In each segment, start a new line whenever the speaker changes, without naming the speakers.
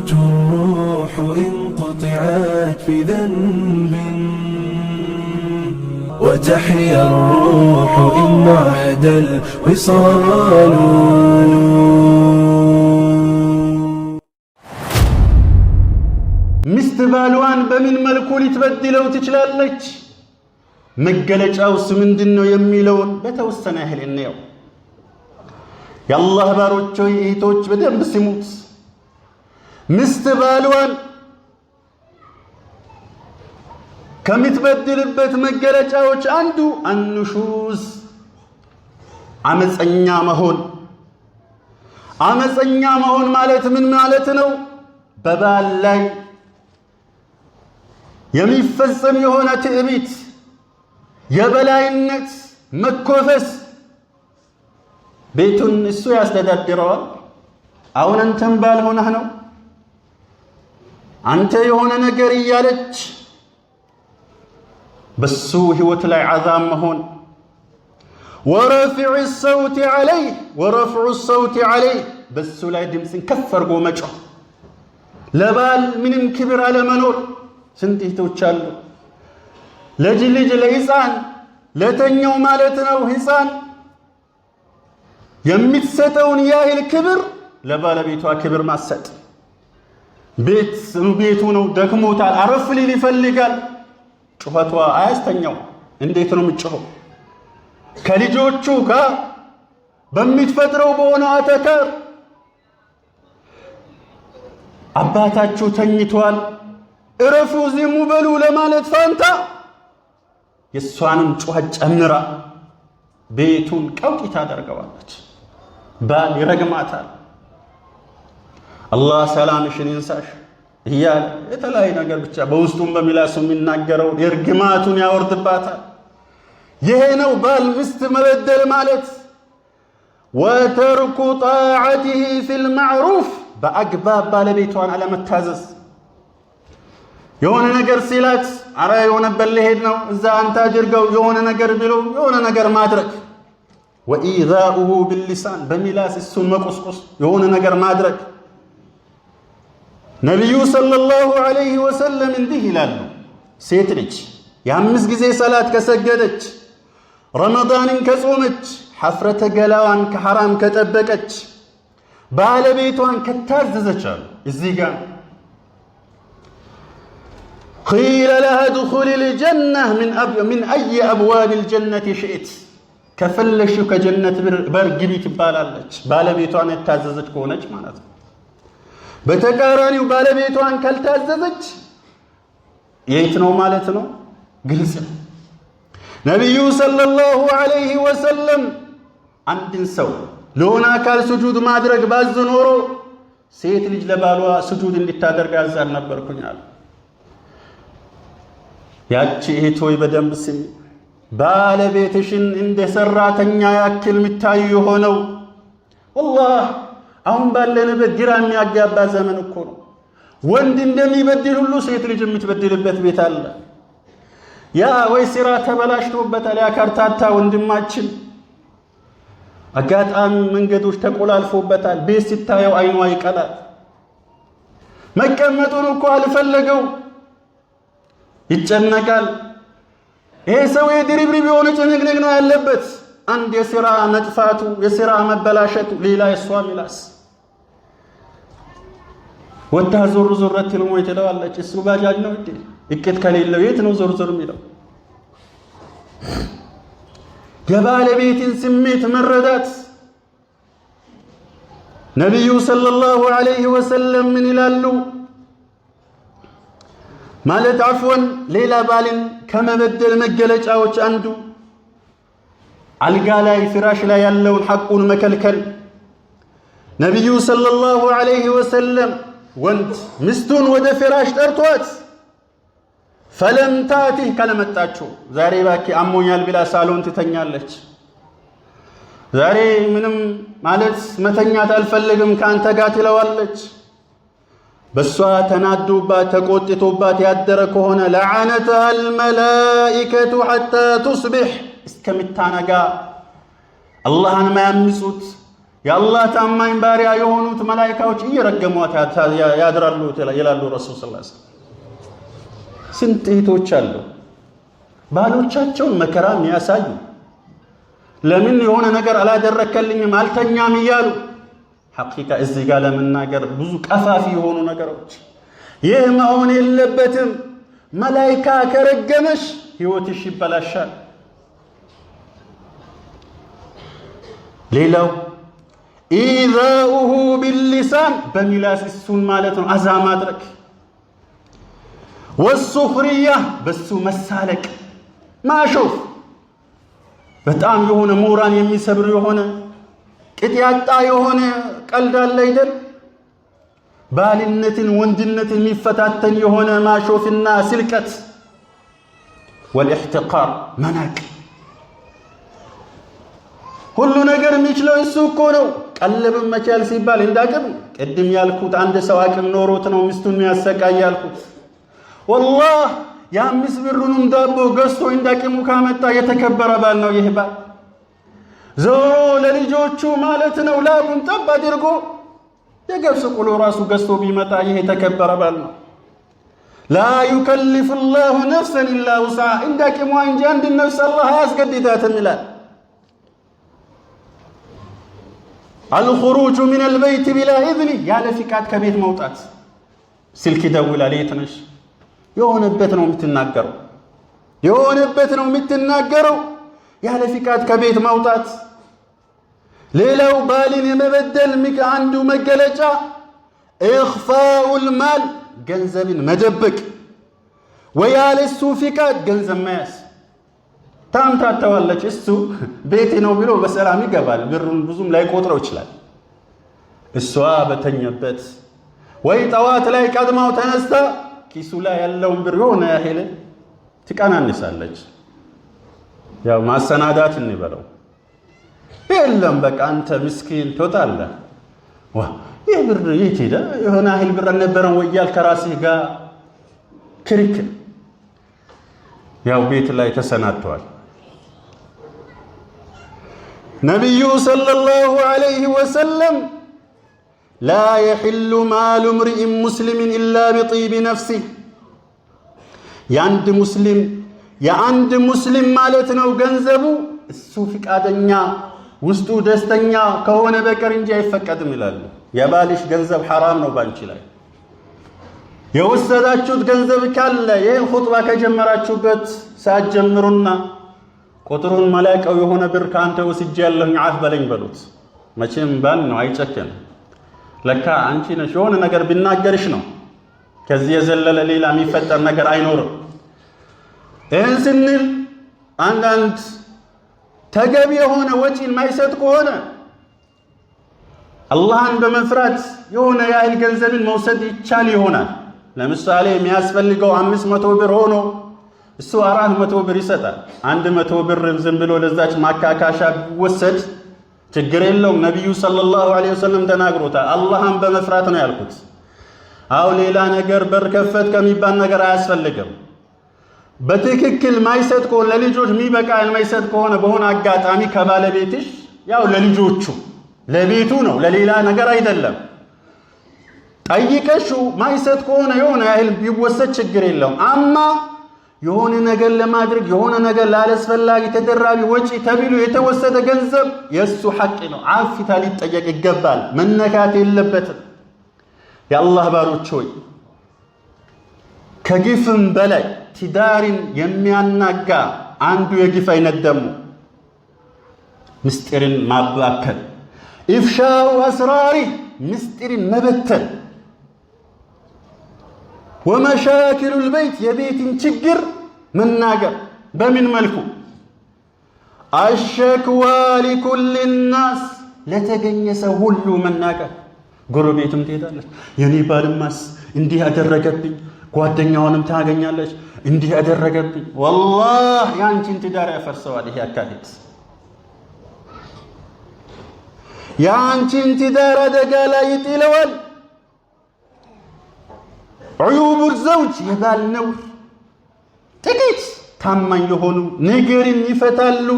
تموت الروح إن قطعت في ذنب وتحيا الروح إن عاد الوصال.
ሚስት ባሏን በምን መልኩ ልትበድለው ትችላለች? መገለጫውስ ምንድነው የሚለውን በተወሰነ ያህል እንየው። የአላህ ባሮች ሆይ እህቶች በደንብ ስሙት። ሚስት ባሏን ከምትበድልበት መገለጫዎች አንዱ አንሹዝ አመፀኛ መሆን። አመፀኛ መሆን ማለት ምን ማለት ነው? በባል ላይ የሚፈጸም የሆነ ትዕቢት፣ የበላይነት፣ መኮፈስ። ቤቱን እሱ ያስተዳድረዋል። አሁን አንተም ባል ሆነህ ነው አንተ የሆነ ነገር እያለች በሱ ህይወት ላይ ዓዛም መሆን። ወረፍዑ ሰውቲ ዐለይህ በሱ ላይ ድምፅን ከፍ አድርጎ መጮህ። ለባል ምንም ክብር አለመኖር። ስንት እህቶች አሉ ልጅ ለሕፃን ለተኛው ማለት ነው ሕፃን የምትሰጠውን ያህል ክብር ለባለቤቷ ክብር ማሰጥ። ቤቱ ነው ደክሞታል፣ አረፍ ሊል ይፈልጋል። ጩኸቷ አያስተኛው። እንዴት ነው የምትጮኸው? ከልጆቹ ጋር በሚትፈጥረው በሆነው አተካር አባታችሁ ተኝቷል እረፉ ዝሙ በሉ ለማለት ፋንታ የሷንም ጩኸት ጨምራ ቤቱን ቀውጢ ታደርገዋለች። ባል ይረግማታል። አላህ ሰላምሽን ይንሳሽ እያለ የተለያየ ነገር ብቻ በውስጡም በሚላሱ የሚናገረው የርግማቱን ያወርድባታል። ይሄ ነው ባል ሚስት መበደል ማለት። ወተርኩ ጣዓቲሂ ፊል ማዕሩፍ በአግባብ ባለቤቷን አለመታዘዝ። የሆነ ነገር ሲላት አረ የሆነ በልሄድ ነው እዛ አንተ አድርገው የሆነ ነገር ብለው የሆነ ነገር ማድረግ። ወኢዛኡሁ ቢልሊሳን በሚላስ እሱን መቆስቆስ የሆነ ነገር ማድረግ። ነቢዩ ሰለላሁ ዐለይሂ ወሰለም እንዲህ ይላሉ፣ ሴት ልጅ የ5 ጊዜ ሰላት ከሰገደች፣ ረመዳንን ከጾመች፣ ሐፍረተ ገላዋን ከሐራም ከጠበቀች፣ ባለቤቷን ከታዘዘች አሉ እዚህ ጋር ቂለ ለሃ ድኹሊ ልጀነህ ሚን አይ አብዋብ ልጀነት ሽእት ከፈለሽው ከጀነት በር ግቢ ትባላለች። ባለቤቷን የታዘዘች ከሆነች ማለት ነው። በተቃራኒው ባለቤቷን ካልታዘዘች የት ነው ማለት ነው? ግልጽ። ነቢዩ ሰለላሁ ዐለይሂ ወሰለም አንድን ሰው ለሆነ አካል ስጁድ ማድረግ ባዝ ኖሮ ሴት ልጅ ለባሏ ስጁድ እንድታደርግ አዛል ነበርኩኝ አሉ። ያቺ እህት ሆይ በደንብ ስሚ። ባለቤትሽን እንደ ሰራተኛ ያክል የሚታዩ የሆነው ወላሂ አሁን ባለንበት ግራ የሚያጋባ ዘመን እኮ ነው። ወንድ እንደሚበድል ሁሉ ሴት ልጅ የምትበድልበት ቤት አለ። ያ ወይ ስራ ተበላሽቶበታል። ያ ከርታታ ወንድማችን አጋጣሚ መንገዶች ተቆላልፎበታል። ቤት ሲታየው አይኗ ይቀላል። መቀመጡን እኮ አልፈለገው ይጨነቃል። ይሄ ሰው የድሪብሪብ የሆነ ጭንቅንቅ ነው ያለበት። አንድ የሥራ መጥፋቱ የሥራ መበላሸቱ ሌላ የሷ ሚላስ ወጣ ዞር ዞር ትልሞ ይተላዋለች። እሱ ባጃጅ ነው እንዴ? እቅት ከሌለው የት ነው ዞር ዞር የሚለው? የባለቤትን ስሜት መረዳት። ነቢዩ ሰለላሁ ዐለይሂ ወሰለም ምን ይላሉ? ማለት አፍወን ሌላ ባልን ከመበደል መገለጫዎች አንዱ አልጋ ላይ ፍራሽ ላይ ያለውን ሐቁን መከልከል። ነቢዩ ሰለላሁ ዐለይሂ ወሰለም ወንድ ሚስቱን ወደ ፍራሽ ጠርቷት ፈለም ታቲህ ካለመጣችሁ ዛሬ ባኪ አሞኛል ብላ ሳሎን ትተኛለች። ዛሬ ምንም ማለት መተኛት አልፈልግም ካንተ ጋር ትለዋለች። በሷ ተናዶባት ተቆጥቶባት ያደረ ከሆነ ለዓነተሃ አልመላኢከቱ ሐታ ቱስቢሕ እስከምታነጋ አላህን ማያምፁት የአላህ ታማኝ ባሪያ የሆኑት መላኢካዎች እየረገሟት ያድራሉ ይላሉ ረሱል ሰለላሁ ዐለይሂ ወሰለም። ስንት እህቶች አሉ ባሎቻቸውን መከራ የሚያሳዩ ለምን የሆነ ነገር አላደረከልኝም አልተኛም እያሉ ሐቂቃ እዚህ ጋር ለመናገር ብዙ ቀፋፊ የሆኑ ነገሮች። ይህ መሆን የለበትም። መላኢካ ከረገመሽ ህይወትሽ ይበላሻል። ሌላው ኢዛኡሁ ቢልሊሳን በሚላስ እሱን ማለት ነው አዛ ማድረግ፣ ወሱኽሪያ በሱ መሳለቅ ማሾፍ፣ በጣም የሆነ ሞራን የሚሰብር የሆነ ቅጥ ያጣ የሆነ ቀልድ አለ አይደል? ባልነትን ወንድነትን የሚፈታተን የሆነ ማሾፍና ስልቀት፣ ወልኢሕቲቃር መናቅ። ሁሉ ነገር የሚችለው እሱ እኮ ነው። ቀለብን መቻል ሲባል እንዳቅም ቅድም ያልኩት አንድ ሰው አቅም ኖሮት ነው ሚስቱን የሚያሰቃይ ያልኩት። ወላህ የ5 ብሩንም ዳቦ ገዝቶ እንዳቅሙ ካመጣ የተከበረ ባል ነው ይህ ባል። ዞሮ ለልጆቹ ማለት ነው ላቡን ጠብ አድርጎ የገብስ ቆሎ ራሱ ገዝቶ ቢመጣ ይህ የተከበረ ባል ነው። ላ ዩከልፍ ላሁ ነፍሰን ኢላ ውስዓ እንዳቅሟ እንጂ አንድ ነፍስ አላህ አያስገድዳትም ይላል። አልኹሩጁ ሚነል በይት ቢላ ኢዝኒ ያለ ፍቃድ ከቤት መውጣት። ስልክ ይደውላል፣ የት ነሽ? የሆነበት ነው የምትናገረው፣ የሆነበት ነው የምትናገረው። ያለ ፍቃድ ከቤት መውጣት። ሌላው ባልን የመበደል አንዱ መገለጫ ኢኽፋኡል ማል ገንዘብን መደበቅ፣ ወያለ እሱ ፍቃድ ገንዘብ መያዝ። ታምታተዋለች እሱ ቤቴ ነው ብሎ በሰላም ይገባል። ብሩን ብዙም ላይ ቆጥረው ይችላል። እሷ በተኘበት ወይ ጠዋት ላይ ቀድማው ተነስታ ኪሱ ላይ ያለውን ብር የሆነ ያህል ትቀናንሳለች። ያው ማሰናዳት እንበለው። የለም በቃ አንተ ምስኪን ትወጣለህ። ይህ ብር የት ሄደ? የሆነ ያህል ብር አልነበረም ወይ ያልክ ከራስህ ጋር ክርክር። ያው ቤት ላይ ተሰናድተዋል። ነቢዩ ሰለላሁ ዐለይሂ ወሰለም ላ የሕሉ ማሉ እምሪኢን ሙስሊሚን ኢላ ቢጢቢ ነፍሲህ የአንድ ሙስሊም ማለት ነው ገንዘቡ እሱ ፍቃደኛ ውስጡ ደስተኛ ከሆነ በቀር እንጂ አይፈቀድም ይላሉ። የባልሽ ገንዘብ ሐራም ነው ባንቺ ላይ። የወሰዳችሁት ገንዘብ ካለ ይህን ኹጥባ ከጀመራችሁበት ሰዓት ጀምሩና ቁጥሩን መላቀው የሆነ ብር ካንተ ወስጄ ያለኝ አፍ በለኝ በሉት። መቼም ባል ነው አይጨክን። ለካ አንቺ ነሽ የሆነ ነገር ቢናገርሽ ነው። ከዚህ የዘለለ ሌላ የሚፈጠር ነገር አይኖርም። ይህን ስንል አንዳንድ ተገቢ የሆነ ወጪን ማይሰጥ ከሆነ አላህን በመፍራት የሆነ ያህል ገንዘብን መውሰድ ይቻል ይሆናል። ለምሳሌ የሚያስፈልገው 500 ብር ሆኖ እሱ 400 ብር ይሰጣል። 100 ብር ዝም ብሎ ለዛች ማካካሻ ቢወሰድ ችግር የለውም። ነቢዩ ሰለላሁ ዐለይሂ ወሰለም ተናግሮታል። አላህን በመፍራት ነው ያልኩት። አው ሌላ ነገር በር ከፈት ከሚባል ነገር አያስፈልግም። በትክክል ማይሰጥ ከሆነ ለልጆች የሚበቃ የማይሰጥ ከሆነ በሆነ አጋጣሚ ከባለቤትሽ ያው ለልጆቹ ለቤቱ ነው ለሌላ ነገር አይደለም። ጠይቀሹ ማይሰጥ ከሆነ የሆነ ያህል ቢወሰድ ችግር የለውም። አማ የሆነ ነገር ለማድረግ የሆነ ነገር ላላስፈላጊ ተደራቢ ወጪ ተብሎ የተወሰደ ገንዘብ የሱ ሐቅ ነው። አፍታ ሊጠየቅ ይገባል። መነካት የለበትም። የአላህ ባሮች ሆይ ከግፍም በላይ ትዳርን የሚያናጋ አንዱ የግፍ አይነት ደግሞ ምስጢርን ማባከል፣ ኢፍሻኡ አስራሪ ምስጢርን መበተን፣ ወመሻኪሉል በይት የቤትን ችግር መናገር። በምን መልኩ? አሸክዋ ሊኩል ናስ ለተገኘ ሰው ሁሉ መናገር። ጎረቤትም ትሄዳለች፣ የኔ ባልማስ እንዲህ ያደረገብኝ፣ ጓደኛውንም ታገኛለች እንዲህ ያደረገብኝ። ወላሂ ያንቺን ትዳር ያፈርሰዋል ይሄ አካሄድ። ያንቺን ትዳር አደጋ ላይ ይጥለዋል። ዑዩቡ ዘውጅ የባል ነውር። ጥቂት ታማኝ የሆኑ ነገርን ይፈታሉ።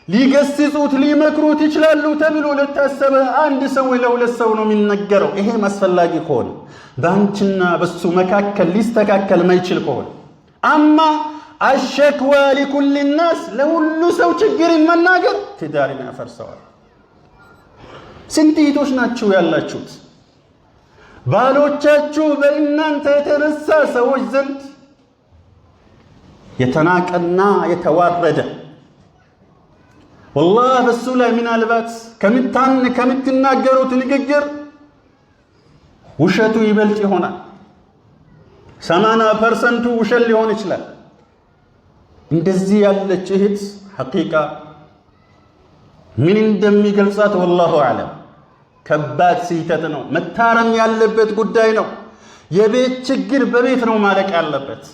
ሊገስጹት ሊመክሩት ይችላሉ ተብሎ ለታሰበ አንድ ሰው ለሁለት ሰው ነው የሚነገረው። ይሄ አስፈላጊ ከሆነ በአንቺና በሱ መካከል ሊስተካከል ማይችል ከሆነ አማ አሸክዋ ሊኩል ናስ ለሁሉ ሰው ችግርን መናገር ትዳርን ያፈርሰዋል። ስንት እህቶች ናችሁ ያላችሁት ባሎቻችሁ በእናንተ የተነሳ ሰዎች ዘንድ የተናቀና የተዋረደ ወላሂ በሱ ላይ ምናልባት ከምትናገሩት ንግግር ውሸቱ ይበልጥ ይሆናል። 80% ውሸት ሊሆን ይችላል። እንደዚህ ያለች እህት ሐቂቃ ምን እንደሚገልጻት ወላሁ አዕለም። ከባድ ስህተት ነው። መታረም ያለበት ጉዳይ ነው። የቤት ችግር በቤት ነው ማለቅ ያለበት።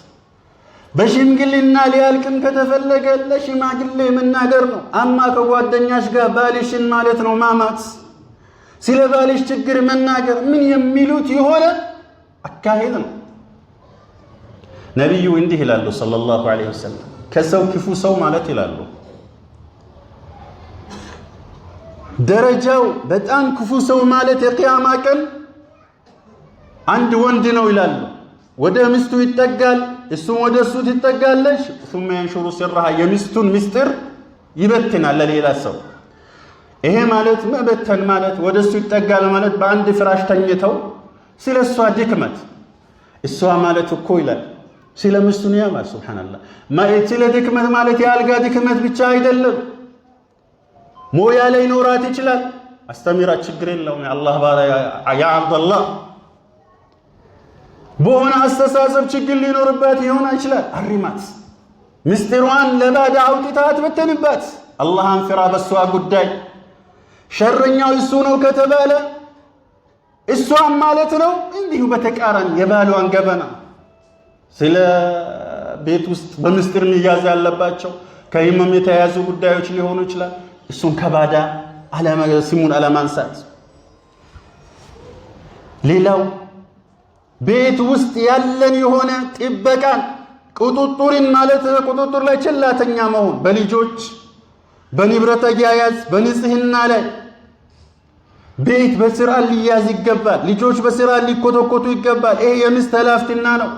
በሽምግልና ሊያልቅም ከተፈለገ ለሽማግሌ መናገር ነው። አማ ከጓደኛሽ ጋር ባልሽን ማለት ነው ማማት፣ ስለ ባልሽ ችግር መናገር ምን የሚሉት የሆነ አካሄድ ነው። ነቢዩ እንዲህ ይላሉ ሰለላሁ ዐለይሂ ወሰለም ከሰው ክፉ ሰው ማለት ይላሉ ደረጃው በጣም ክፉ ሰው ማለት የቂያማ ቀን አንድ ወንድ ነው ይላሉ። ወደ ሚስቱ ይጠጋል፣ እሱም ወደ እሱ ትጠጋለች። ثم ينشر سرها የሚስቱን ምስጢር ይበትናል ለሌላ ሰው። ይሄ ማለት መበተን ማለት ወደ እሱ ይጠጋል ማለት በአንድ ፍራሽ ተኝተው ስለሷ ድክመት እሷ ማለት እኮ ይላል ስለ ሚስቱ ነው ማለት ሱብሃንአላህ። ስለ ድክመት ማለት የአልጋ ድክመት ብቻ አይደለም። ሞያ ላይ ኖራት ይችላል። አስተምራት ችግር የለውም የአላህ ባሪያ ያ አብደላህ በሆነ አስተሳሰብ ችግር ሊኖርባት ይሆን ይችላል። አሪማት ምስጢሯን ለባዳ አውጥታ አትበተንባት። አላህን ፍራ በሷ ጉዳይ። ሸረኛው እሱ ነው ከተባለ እሷም ማለት ነው እንዲሁ በተቃራኒ የባሏን ገበና ስለ ቤት ውስጥ በምስጢር መያዝ ያለባቸው ከህመም የተያዙ ጉዳዮች ሊሆኑ ይችላል። እሱን ከባዳ ስሙን አለማንሳት። ሌላው ቤት ውስጥ ያለን የሆነ ጥበቃን ቁጥጥርን ማለት ቁጥጥር ላይ ችላተኛ መሆን፣ በልጆች በንብረት አያያዝ በንጽህና ላይ ቤት በስርዓት ሊያዝ ይገባል። ልጆች በስርዓት ሊኮተኮቱ ይገባል። ይሄ የሚስት ኃላፊነት ነው፣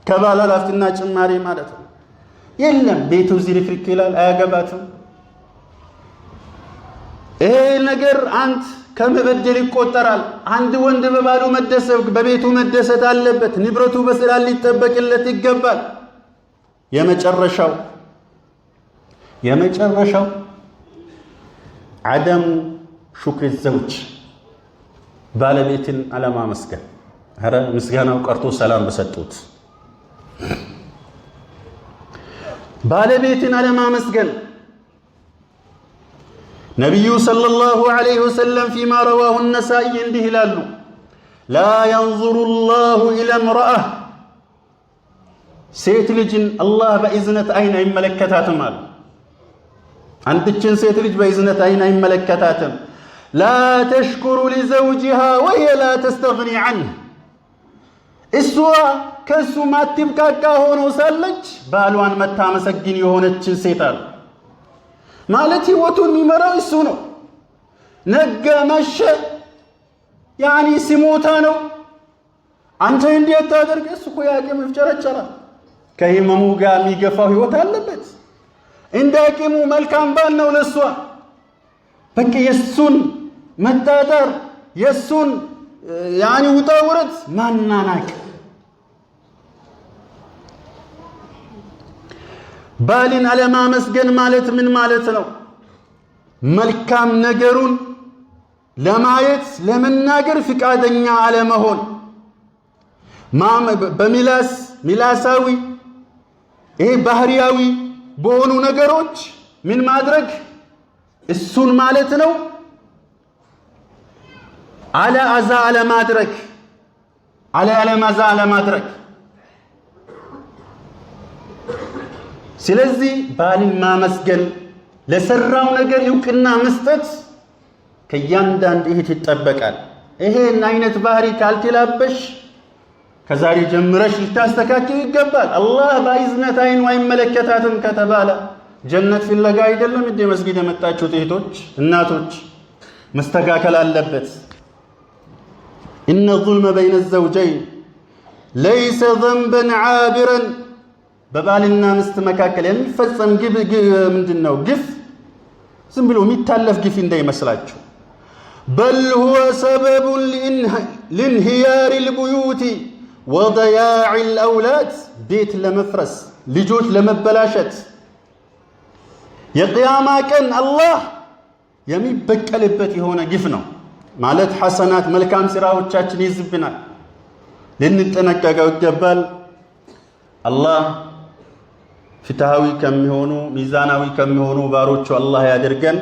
ከባል ኃላፊነት ጭማሪ ማለት ነው። የለም ቤቱ ዝርክርክ ይላል፣ አያገባትም። ይሄ ነገር አንተ ከመበደል ይቆጠራል። አንድ ወንድ በባሉ በቤቱ መደሰት አለበት። ንብረቱ በስርዓት ሊጠበቅለት ይገባል። የመጨረሻው عدم شكر الزوج ባለቤትን አለማመስገን። ኧረ ምስጋናው ቀርቶ ሰላም በሰጡት ባለቤትን አለማመስገን። ነቢዩ ሰለላሁ ዐለይሂ ወሰለም ፊማ ረዋሁ ነሳኢ እንዲህ ይላሉ ላ የንظሩ ላሁ ኢላ እምረአ ሴት ልጅን አላህ በእዝነት አይን አይመለከታትም አሉ። አንድችን ሴት ልጅ በእዝነት አይን አይመለከታትም። ላ ተሽኩሩ ሊዘውጅሃ ወሂየ ላ ተስተግኒ ዐንህ እሷ ከእሱ ማትብቃቃ ሆኖ ሳለች ባሏን መታመሰግን የሆነችን ሴት አሉ። ማለት ህይወቱን የሚመራው እሱ ነው። ነገ መሸ ያኒ ሲሞታ ነው አንተ እንዴት ታደርግ? እሱ እኮ ያቂም ይፍጨረጨራል። ከህመሙ ጋር የሚገፋው ህይወት አለበት። እንደ አቂሙ መልካም ባል ነው ለሷ። በቃ የሱን መጣጣር የሱን ያኒ ውጣ ውረድ ማናናቅ። ባልን አለማመስገን ማለት ምን ማለት ነው? መልካም ነገሩን ለማየት ለመናገር ፍቃደኛ አለመሆን። ሚላሳዊ ይሄ ባህሪያዊ በሆኑ ነገሮች ምን ማድረግ እሱን ማለት ነው አለማዛ አለማድረግ። ስለዚህ ባልን ማመስገን ለሰራው ነገር እውቅና መስጠት ከእያንዳንዱ እህት ይጠበቃል። ይሄን አይነት ባህሪ ካልተላበሽ ከዛሬ ጀምረሽ ልታስተካክል ይገባል። አላህ በእዝነት አይኑ አይመለከታትም ከተባለ ጀነት ፍለጋ አይደለም እንደ መስጊድ የመጣችሁት እህቶች እናቶች መስተካከል አለበት። ኢነ ዙልመ በይነ ዘውጀይን ለይሰ ዘንበን ዓቢረን በባልና ሚስት መካከል የሚፈጸም ምንድነው ግፍ ዝም ብሎ የሚታለፍ ግፍ እንዳይመስላችሁ። በል ሁወ ሰበቡን ሊንሂያሪ ልቡዩቲ ወደያዕ ልአውላድ ቤት ለመፍረስ ልጆች ለመበላሸት የቅያማ ቀን አላህ የሚበቀልበት የሆነ ግፍ ነው ማለት ሐሰናት መልካም ስራዎቻችን ይዝብናል። ልንጠነቀቀው ይገባል። አላህ ፍትሃዊ ከሚሆኑ ሚዛናዊ ከሚሆኑ ባሮቹ አላህ ያድርገን።